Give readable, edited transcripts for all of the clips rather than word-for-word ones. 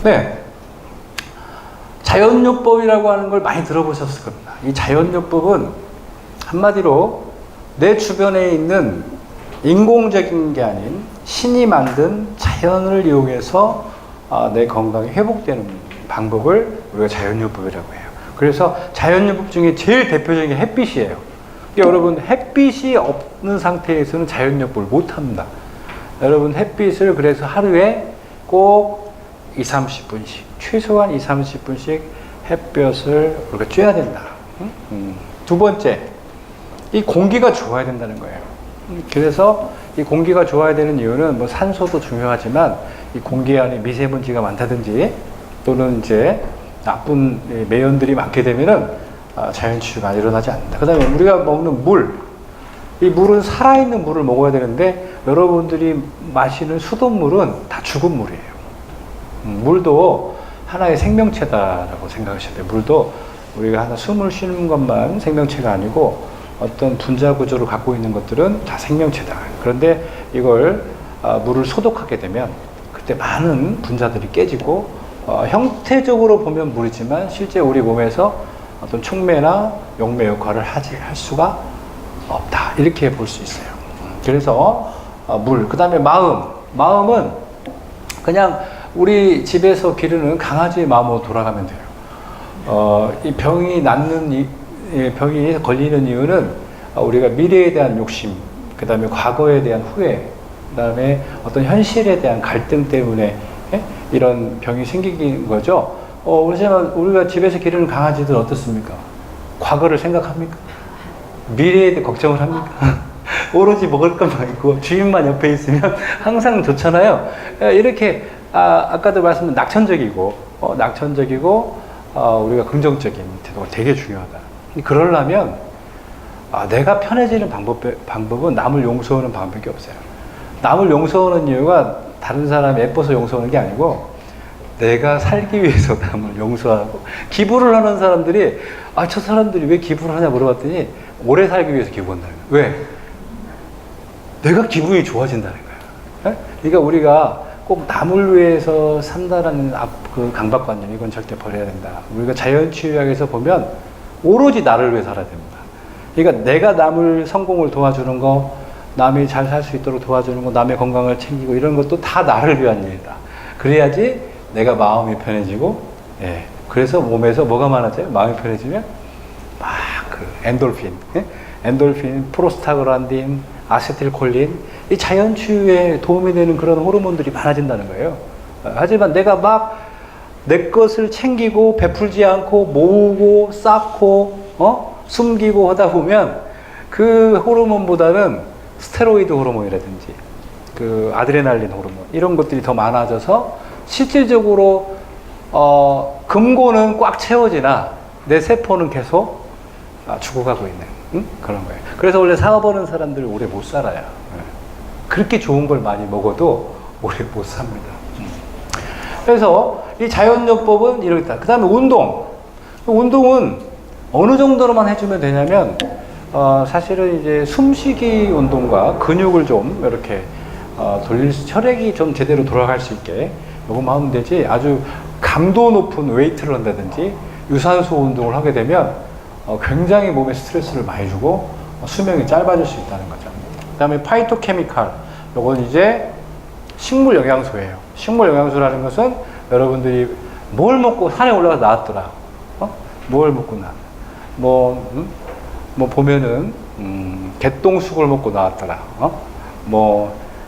네. 자연요법이라고 하는 걸 많이 들어보셨을 겁니다. 이 자연요법은 한마디로 내 주변에 있는 인공적인 게 아닌 신이 만든 자연을 이용해서 내 건강이 회복되는 방법을 우리가 자연요법이라고 해요. 그래서 자연요법 중에 제일 대표적인 게 햇빛이에요. 그러니까 여러분, 햇빛이 없는 상태에서는 자연요법을 못합니다. 여러분, 햇빛을 그래서 하루에 꼭 20-30분씩, 최소한 20-30분씩 햇볕을 우리가 쬐야 된다. 두 번째, 이 공기가 좋아야 된다는 거예요. 그래서 이 공기가 좋아야 되는 이유는 뭐 산소도 중요하지만 이 공기 안에 미세먼지가 많다든지 또는 이제 나쁜 매연들이 많게 되면은 자연치유가 일어나지 않는다. 그 다음에 우리가 먹는 물, 이 물은 살아있는 물을 먹어야 되는데 여러분들이 마시는 수돗물은 다 죽은 물이에요. 물도 하나의 생명체다라고 생각하셔야 돼요. 물도 우리가 하나 숨을 쉬는 것만 생명체가 아니고 어떤 분자 구조를 갖고 있는 것들은 다 생명체다. 그런데 이걸 물을 소독하게 되면 그때 많은 분자들이 깨지고 형태적으로 보면 물이지만 실제 우리 몸에서 어떤 촉매나 용매 역할을 할 수가 없다. 이렇게 볼 수 있어요. 그래서 물, 그 다음에 마음은 그냥 우리 집에서 기르는 강아지의 마음으로 돌아가면 돼요. 이 병이 병이 걸리는 이유는 우리가 미래에 대한 욕심, 그 다음에 과거에 대한 후회, 그 다음에 어떤 현실에 대한 갈등 때문에 이런 병이 생기는 거죠. 우리가 집에서 기르는 강아지들 어떻습니까? 과거를 생각합니까? 미래에 대해 걱정을 합니까? 오로지 먹을 것만 있고 주인만 옆에 있으면 항상 좋잖아요. 이렇게 아까도 말씀드린 낙천적이고 우리가 긍정적인 태도가 되게 중요하다. 그러려면 내가 편해지는 방법은 남을 용서하는 방법이 없어요. 남을 용서하는 이유가 다른 사람이 예뻐서 용서하는 게 아니고 내가 살기 위해서 남을 용서하고, 기부를 하는 사람들이 저 사람들이 왜 기부를 하냐 물어봤더니 오래 살기 위해서 기부한다는 거예요. 왜? 내가 기분이 좋아진다는 거예요. 그러니까 우리가 꼭 남을 위해서 산다라는 그 강박관념, 이건 절대 버려야 된다. 우리가 자연치유학에서 보면 오로지 나를 위해 살아야 됩니다. 그러니까 내가 남을 성공을 도와주는 거, 남이 잘 살 수 있도록 도와주는 거, 남의 건강을 챙기고 이런 것도 다 나를 위한 일이다. 그래야지 내가 마음이 편해지고, 그래서 몸에서 뭐가 많아져요? 마음이 편해지면 막 그 엔돌핀, 프로스타글란딘, 아세틸콜린, 이 자연치유에 도움이 되는 그런 호르몬들이 많아진다는 거예요. 하지만 내가 막 내 것을 챙기고 베풀지 않고 모으고 쌓고 숨기고 하다 보면 그 호르몬보다는 스테로이드 호르몬이라든지 그 아드레날린 호르몬, 이런 것들이 더 많아져서 실질적으로 금고는 꽉 채워지나 내 세포는 계속 죽어가고 있는 그런 거예요. 그래서 원래 사업하는 사람들이 오래 못 살아요. 그렇게 좋은 걸 많이 먹어도 오래 못 삽니다. 그래서 이 자연요법은 이렇다. 그 다음에 운동은 어느 정도로만 해주면 되냐면 사실은 이제 숨쉬기 운동과 근육을 좀 이렇게 혈액이 좀 제대로 돌아갈 수 있게 요것만 하면 되지, 아주 강도 높은 웨이트를 한다든지 유산소 운동을 하게 되면 굉장히 몸에 스트레스를 많이 주고 수명이 짧아질 수 있다는 거죠. 그 다음에 파이토케미칼, 요건 이제 식물 영양소예요. 식물 영양소라는 것은 여러분들이 뭘 먹고 산에 올라가서 나왔더라. 뭘 먹고 나. 뭐 보면은 개똥쑥을 먹고 나왔더라.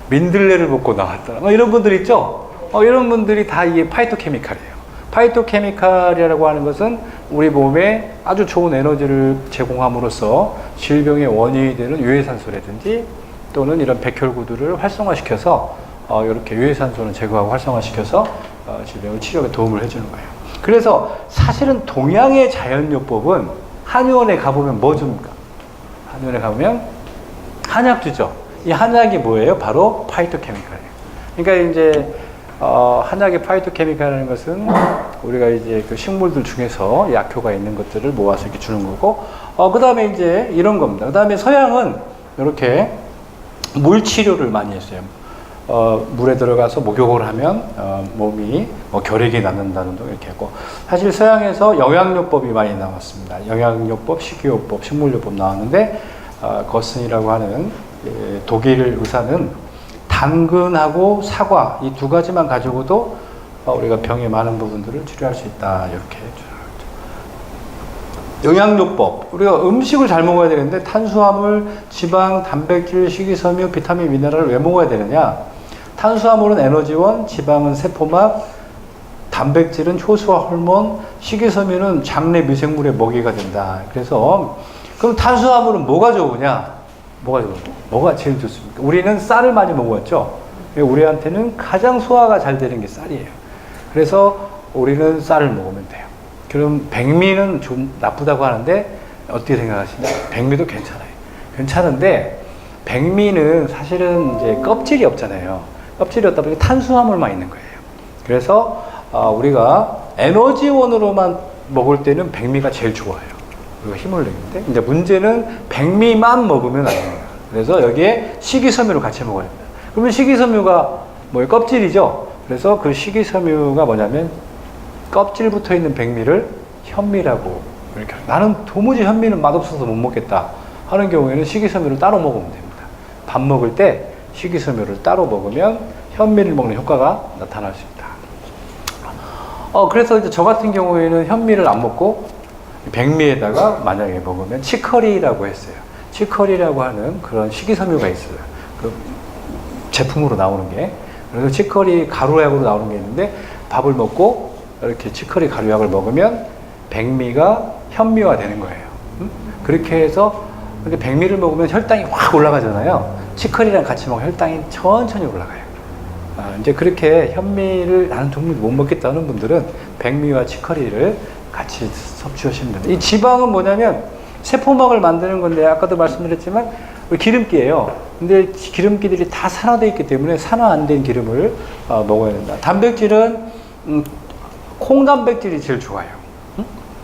민들레를 먹고 나왔더라. 이런 분들 있죠. 이런 분들이 다 이게 파이토케미칼이에요. 파이토케미칼이라고 하는 것은 우리 몸에 아주 좋은 에너지를 제공함으로써 질병의 원인이 되는 유해산소라든지 또는 이런 백혈구들을 활성화시켜서 이렇게 유해산소는 제거하고 활성화시켜서 질병의 치료에 도움을 해주는 거예요. 그래서 사실은 동양의 자연요법은 한의원에 가보면 뭐 줍니까? 한의원에 가보면 한약 주죠. 이 한약이 뭐예요? 바로 파이토케미칼이에요. 그러니까 이제 한약의 파이토케미칼이라는 것은 우리가 이제 그 식물들 중에서 약효가 있는 것들을 모아서 이렇게 주는 거고, 그 다음에 이제 이런 겁니다. 그 다음에 서양은 이렇게 물 치료를 많이 했어요. 물에 들어가서 목욕을 하면 몸이 결핵이 낫는다는 등 이렇게 했고, 사실 서양에서 영양요법이 많이 나왔습니다. 영양요법, 식이요법, 식물요법 나왔는데 거슨이라고 하는 독일 의사는 당근하고 사과 이 두 가지만 가지고도 우리가 병의 많은 부분들을 치료할 수 있다, 이렇게 영양요법, 우리가 음식을 잘 먹어야 되는데 탄수화물, 지방, 단백질, 식이섬유, 비타민, 미네랄을 왜 먹어야 되느냐? 탄수화물은 에너지원, 지방은 세포막, 단백질은 효소와 호르몬, 식이섬유는 장내 미생물의 먹이가 된다. 그래서 그럼 탄수화물은 뭐가 좋으냐? 뭐가 제일 좋습니까? 우리는 쌀을 많이 먹었죠. 우리한테는 가장 소화가 잘 되는 게 쌀이에요. 그래서 우리는 쌀을 먹으면 돼요. 그럼 백미는 좀 나쁘다고 하는데 어떻게 생각하시냐? 백미도 괜찮아요. 괜찮은데 백미는 사실은 이제 껍질이 없잖아요. 껍질이 없다 보니까 탄수화물만 있는 거예요. 그래서 우리가 에너지원으로만 먹을 때는 백미가 제일 좋아요. 우리가 힘을 내는데 이제 문제는 백미만 먹으면 안 됩니다. 그래서 여기에 식이섬유를 같이 먹어야 됩니다. 그러면 식이섬유가 뭐예요? 껍질이죠. 그래서 그 식이섬유가 뭐냐면 껍질 붙어 있는 백미를 현미라고, 이렇게 나는 도무지 현미는 맛없어서 못 먹겠다 하는 경우에는 식이섬유를 따로 먹으면 됩니다. 밥 먹을 때 식이섬유를 따로 먹으면 현미를 먹는 효과가 나타날 수 있다. 그래서 이제 저 같은 경우에는 현미를 안 먹고 백미에다가 만약에 먹으면 치커리라고 했어요. 치커리라고 하는 그런 식이섬유가 있어요. 그 제품으로 나오는 게. 그래서 치커리 가루약으로 나오는 게 있는데 밥을 먹고 이렇게 치커리 가루약을 먹으면 백미가 현미화 되는 거예요. 그렇게 해서 백미를 먹으면 혈당이 확 올라가잖아요. 치커리랑 같이 먹으면 혈당이 천천히 올라가요. 이제 그렇게 현미를 나는 도무지 못 먹겠다는 분들은 백미와 치커리를 같이 섭취하시면 됩니다. 이 지방은 뭐냐면 세포막을 만드는 건데 아까도 말씀드렸지만 기름기예요. 근데 기름기들이 다 산화되어 있기 때문에 산화 안 된 기름을 먹어야 된다. 단백질은 콩 단백질이 제일 좋아요.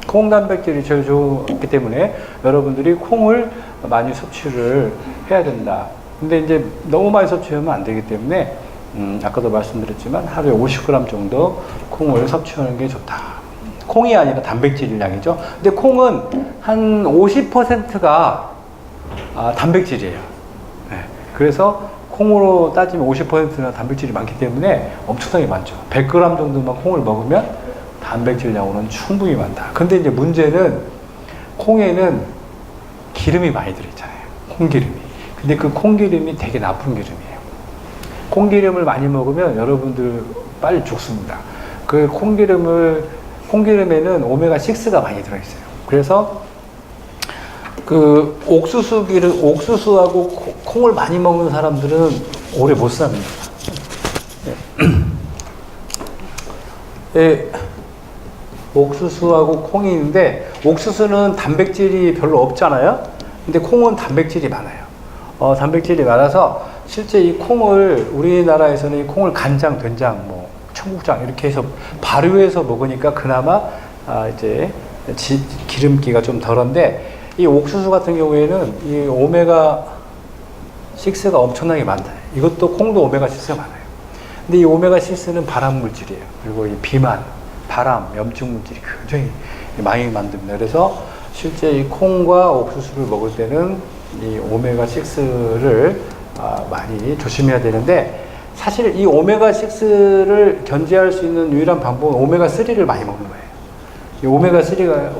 콩 단백질이 제일 좋기 때문에 여러분들이 콩을 많이 섭취를 해야 된다. 근데 이제 너무 많이 섭취하면 안 되기 때문에 아까도 말씀드렸지만 하루에 50g 정도 콩을 섭취하는 게 좋다. 콩이 아니라 단백질 양이죠. 근데 콩은 한 50%가 단백질이에요. 네. 그래서 콩으로 따지면 50%나 단백질이 많기 때문에 엄청나게 많죠. 100g 정도만 콩을 먹으면 단백질 양으로는 충분히 많다. 근데 이제 문제는 콩에는 기름이 많이 들어있잖아요. 콩기름이. 근데 그 콩기름이 되게 나쁜 기름이에요. 콩기름을 많이 먹으면 여러분들 빨리 죽습니다. 그 콩기름에는 오메가6가 많이 들어있어요. 그래서 그 옥수수하고 콩을 많이 먹는 사람들은 오래 못 삽니다. 예, 옥수수하고 콩이 있는데 옥수수는 단백질이 별로 없잖아요. 근데 콩은 단백질이 많아요. 단백질이 많아서 실제 이 콩을 우리나라에서는 이 콩을 간장, 된장, 뭐 청국장 이렇게 해서 발효해서 먹으니까 그나마 이제 기름기가 좀 덜한데 이 옥수수 같은 경우에는 이 오메가6가 엄청나게 많다. 이것도 콩도 오메가6가 많아요. 근데 이 오메가6는 발암 물질이에요. 그리고 이 비만, 발암, 염증 물질이 굉장히 많이 만듭니다. 그래서 실제 이 콩과 옥수수를 먹을 때는 이 오메가6를 많이 조심해야 되는데 사실 이 오메가6를 견제할 수 있는 유일한 방법은 오메가3를 많이 먹는 거예요. 이 오메가3가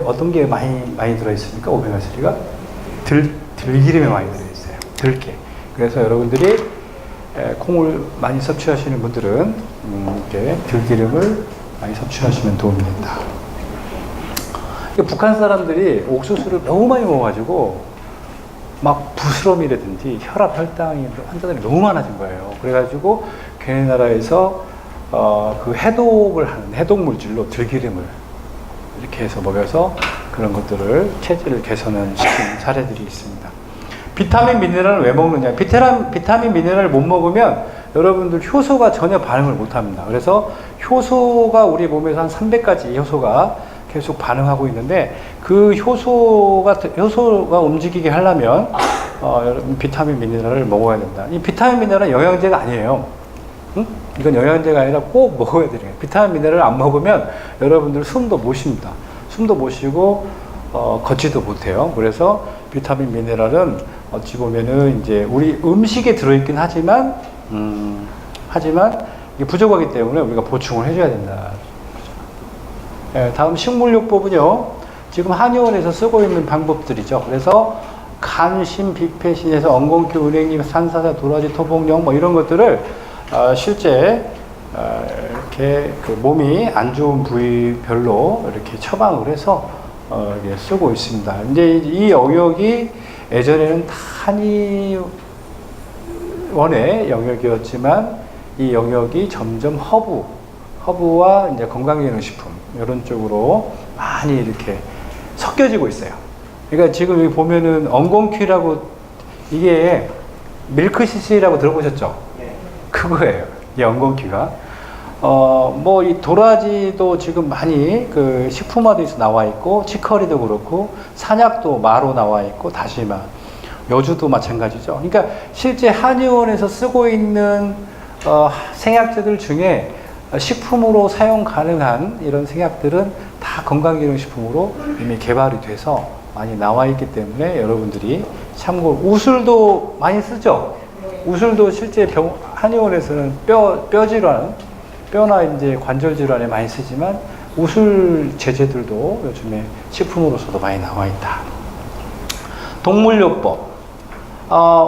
어떤 게 많이 들어있습니까? 오메가3가? 들기름에 많이 들어있어요. 들깨. 그래서 여러분들이 콩을 많이 섭취하시는 분들은 이렇게 들기름을 많이 섭취하시면 도움이 된다. 북한 사람들이 옥수수를 너무 많이 먹어가지고 막 부스럼이라든지 혈압, 혈당이 환자들이 너무 많아진 거예요. 그래가지고 걔네 나라에서 그 해독을 하는 해독 물질로 들기름을 이렇게 해서 먹여서 그런 것들을 체질을 개선시킨 사례들이 있습니다. 비타민, 미네랄을 왜 먹느냐? 비타민, 미네랄을 못 먹으면 여러분들 효소가 전혀 반응을 못 합니다. 그래서 효소가 우리 몸에서 한 300가지 효소가 계속 반응하고 있는데 그 효소가 움직이게 하려면 여러분 비타민 미네랄을 먹어야 된다. 이 비타민 미네랄은 영양제가 아니에요. 응? 이건 영양제가 아니라 꼭 먹어야 돼요. 비타민 미네랄을 안 먹으면 여러분들 숨도 못 쉽니다. 숨도 못 쉬고 걷지도 못해요. 그래서 비타민 미네랄은 어찌 보면은 이제 우리 음식에 들어있긴 하지만 이게 부족하기 때문에 우리가 보충을 해줘야 된다. 네, 다음 식물요법은요. 지금 한의원에서 쓰고 있는 방법들이죠. 그래서 간신, 비패신에서 엉겅퀴, 은행잎, 산사자, 도라지, 토복령 뭐 이런 것들을 실제 이렇게 그 몸이 안 좋은 부위별로 이렇게 처방을 해서 이렇게 쓰고 있습니다. 이제 이 영역이 예전에는 한의원의 영역이었지만 이 영역이 점점 허브와 이제 건강기능식품 이런 쪽으로 많이 이렇게 섞여지고 있어요. 그러니까 지금 여기 보면은 엉겅퀴라고 이게 밀크시슬이라고 들어보셨죠? 네. 그거예요. 이 엉겅퀴가. 뭐 이 도라지도 지금 많이 그 식품화돼서 나와 있고 치커리도 그렇고 산약도 마로 나와 있고 다시마, 여주도 마찬가지죠. 그러니까 실제 한의원에서 쓰고 있는 생약제들 중에 식품으로 사용 가능한 이런 생약들은 다 건강기능식품으로 이미 개발이 돼서 많이 나와 있기 때문에 여러분들이 참고로 우술도 많이 쓰죠. 우술도 실제 한의원에서는 뼈 질환, 뼈나 이제 관절 질환에 많이 쓰지만 우술 제제들도 요즘에 식품으로서도 많이 나와 있다. 동물요법.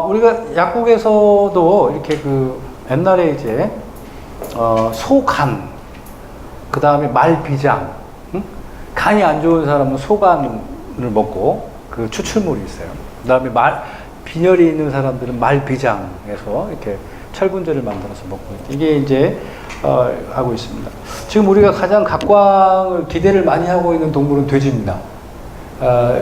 우리가 약국에서도 이렇게 그 옛날에 이제 소간, 그 다음에 말비장, 응? 간이 안 좋은 사람은 소간을 먹고 그 추출물이 있어요. 그 다음에 빈혈이 있는 사람들은 말비장에서 이렇게 철분제를 만들어서 먹고 이게 이제 하고 있습니다. 지금 우리가 가장 각광을 기대를 많이 하고 있는 동물은 돼지입니다.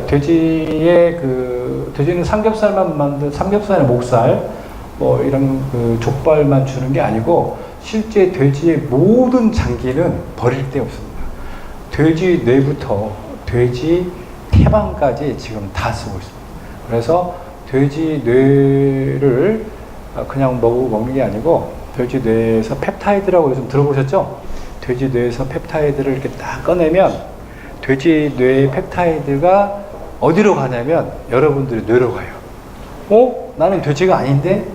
돼지는 삼겹살만 삼겹살에 목살, 뭐 이런 그 족발만 주는 게 아니고 실제 돼지의 모든 장기는 버릴 데 없습니다. 돼지 뇌부터 돼지 태반까지 지금 다 쓰고 있습니다. 그래서 돼지 뇌를 그냥 먹는 게 아니고 돼지 뇌에서 펩타이드라고 요즘 들어보셨죠? 돼지 뇌에서 펩타이드를 이렇게 딱 꺼내면 돼지 뇌의 펩타이드가 어디로 가냐면 여러분들의 뇌로 가요. 나는 돼지가 아닌데?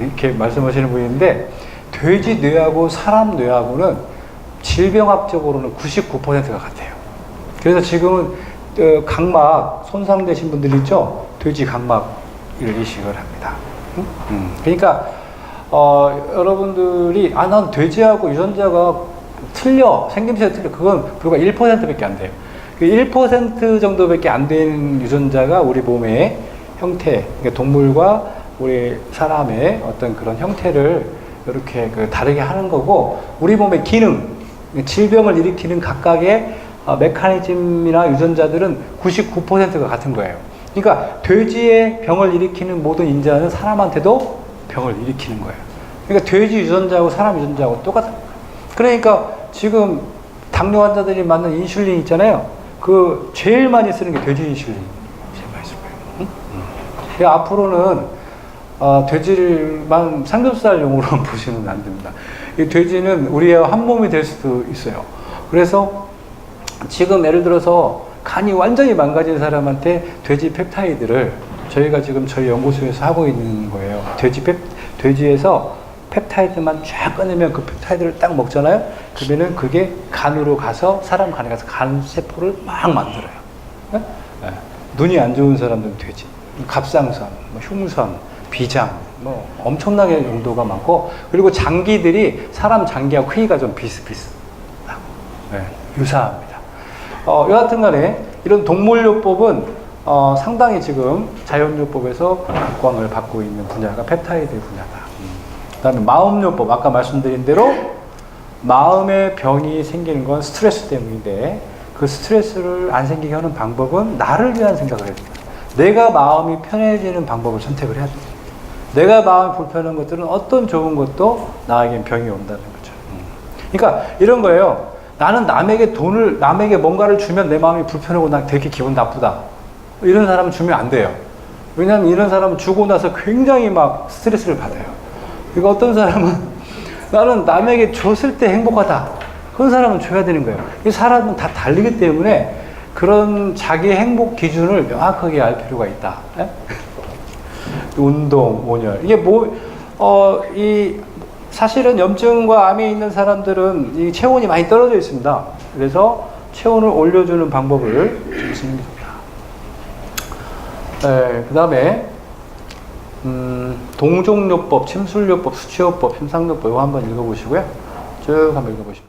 이렇게 말씀하시는 분인데 돼지 뇌하고 사람 뇌하고는 질병학적으로는 99%가 같아요. 그래서 지금은 각막 손상되신 분들 있죠? 돼지 각막을 이식을 합니다. 그러니까 여러분들이 난 돼지하고 유전자가 틀려, 생김새가 틀려. 그건 불과 1%밖에 안 돼요. 그 1% 정도밖에 안 되는 유전자가 우리 몸의 형태, 그러니까 동물과 우리 사람의 어떤 그런 형태를 이렇게 다르게 하는 거고, 우리 몸의 기능, 질병을 일으키는 각각의 메커니즘이나 유전자들은 99%가 같은 거예요. 그러니까 돼지의 병을 일으키는 모든 인자는 사람한테도 병을 일으키는 거예요. 그러니까 돼지 유전자하고 사람 유전자하고 똑같은 거예요. 그러니까 지금 당뇨 환자들이 맞는 인슐린 있잖아요. 그 제일 많이 쓰는 게 돼지 인슐린. 제일 많이 쓸 거예요. 그러니까 앞으로는 돼지만 삼겹살용으로만 보시면 안 됩니다. 이 돼지는 우리와 한 몸이 될 수도 있어요. 그래서 지금 예를 들어서 간이 완전히 망가진 사람한테 돼지 펩타이드를 저희가 지금 저희 연구소에서 하고 있는 거예요. 돼지에서 펩타이드만 쫙 꺼내면 그 펩타이드를 딱 먹잖아요. 그러면은 그게 간으로 가서 사람 간에 가서 간 세포를 막 만들어요. 네? 네. 눈이 안 좋은 사람들은 돼지, 갑상선, 흉선, 비장, 엄청나게 용도가 많고, 그리고 장기들이 사람 장기하고 크기가 좀 비슷비슷하고, 네, 유사합니다. 여하튼 간에 이런 동물요법은 상당히 지금 자연요법에서 각광을 받고 있는 분야가 펩타이드 분야다. 그 다음에 마음요법, 아까 말씀드린 대로 마음의 병이 생기는 건 스트레스 때문인데 그 스트레스를 안 생기게 하는 방법은 나를 위한 생각을 해야 됩니다. 내가 마음이 편해지는 방법을 선택을 해야 됩니다. 내가 마음이 불편한 것들은 어떤 좋은 것도 나에겐 병이 온다는 거죠. 그러니까 이런 거예요. 나는 남에게 뭔가를 주면 내 마음이 불편하고 난 되게 기분 나쁘다. 이런 사람은 주면 안 돼요. 왜냐하면 이런 사람은 주고 나서 굉장히 막 스트레스를 받아요. 그러니까 어떤 사람은 나는 남에게 줬을 때 행복하다. 그런 사람은 줘야 되는 거예요. 이 사람은 다 다르기 때문에 그런 자기 행복 기준을 명확하게 알 필요가 있다. 예? 운동, 온열. 이게 사실은 염증과 암이 있는 사람들은 이 체온이 많이 떨어져 있습니다. 그래서 체온을 올려주는 방법을 쓰는 게 좋다. 네, 그 다음에, 동종요법, 침술요법, 수치요법, 심상요법, 이거 한번 읽어보시고요. 쭉 한번 읽어보시죠.